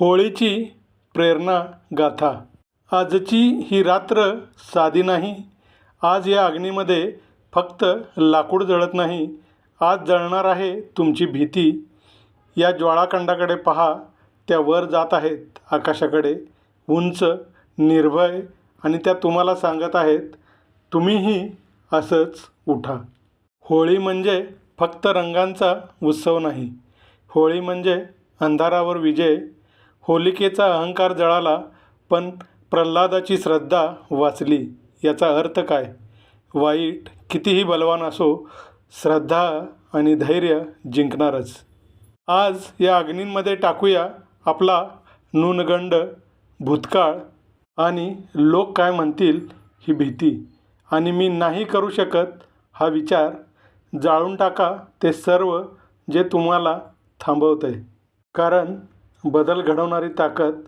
होळीची प्रेरणा गाथा. आजची ही रात्र साधी नाही. आज या अग्नीमध्ये फक्त लाकूड जळत नाही, आज जळणार आहे तुमची भीती. या ज्वाळाखंडाकडे पहा, त्या वर जात आहेत आकाशाकडे, उंच, निर्भय, आणि त्या तुम्हाला सांगत आहेत, तुम्हीही असंच उठा. होळी म्हणजे फक्त रंगांचा उत्सव नाही. होळी म्हणजे अंधारावर विजय. होलिकेचा अहंकार जळाला, पण प्रल्हादाची श्रद्धा वाचली. याचा अर्थ काय? वाईट कितीही बलवान असो, श्रद्धा आणि धैर्य जिंकणारच. आज या अग्नींमध्ये टाकूया आपला न्यूनगंड, भूतकाळ आणि लोक काय म्हणतील ही भीती, आणि मी नाही करू शकत हा विचार. जाळून टाका ते सर्व जे तुम्हाला थांबवतंय. कारण बदल घडवणारी ताकद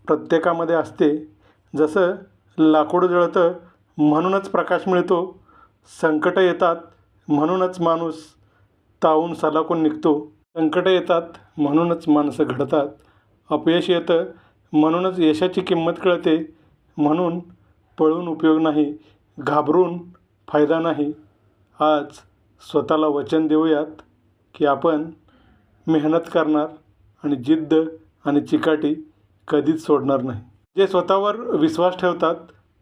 प्रत्येकामध्ये असते. जसं लाकूड जळतं म्हणूनच प्रकाश मिळतो, संकटं येतात म्हणूनच माणूस तावून सलाखून निघतो, संकटं येतात म्हणूनच माणसं घडतात, अपयश येतं म्हणूनच यशाची किंमत कळते. म्हणून पळून उपयोग नाही, घाबरून फायदा नाही. आज स्वतःला वचन देऊयात की आपण मेहनत करणार आणि जिद्द आणि चिकाटी कधीच सोडणार नाही. जे स्वतःवर विश्वास ठेवतात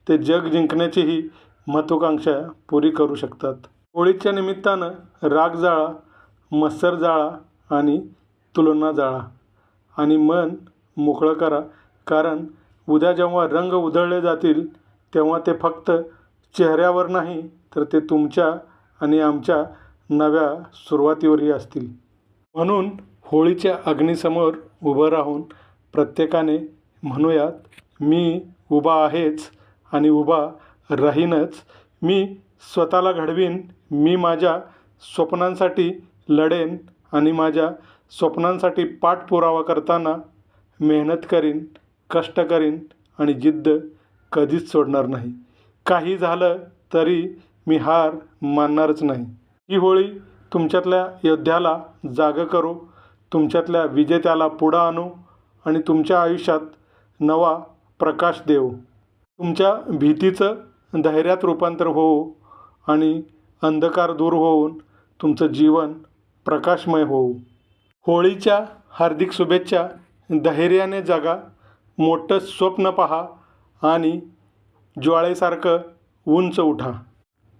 ते जग जिंकण्याचीही महत्त्वाकांक्षा पुरी करू शकतात. होळीच्या निमित्तानं राग जाळा, मत्सर जाळा आणि तुलना जाळा आणि मन मोकळं करा. कारण उद्या जेव्हा रंग उधळले जातील तेव्हा ते फक्त चेहऱ्यावर नाही, तर ते तुमच्या आणि आमच्या नव्या सुरुवातीवरही असतील. म्हणून होळीच्या अग्नीसमोर उभं राहून प्रत्येकाने म्हणूयात, मी उभा आहेच आणि उभा राहीनच. मी स्वतःला घडवीन, मी माझ्या स्वप्नांसाठी लढेन आणि माझ्या स्वप्नांसाठी पाठपुरावा करताना मेहनत करीन, कष्ट करीन आणि जिद्द कधीच सोडणार नाही. काही झालं तरी मी हार मानणारच नाही. ही होळी तुमच्यातल्या योद्ध्याला जागं करू, तुमच्यातल्या विजेत्याला पुढं आणू आणि तुमच्या आयुष्यात नवा प्रकाश देऊ. तुमच्या भीतीचं धैर्यात रूपांतर होऊ आणि अंधकार दूर होऊन तुमचं जीवन प्रकाशमय होऊ. होळीच्या हार्दिक शुभेच्छा. धैर्याने जगा, मोठं स्वप्न पहा आणि ज्वाळेसारखं उंच उठा.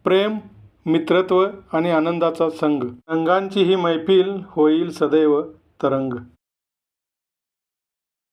प्रेम, मित्रत्व आणि आनंदाचा संग, रंगांची ही मैफिल होईल सदैव तरंग.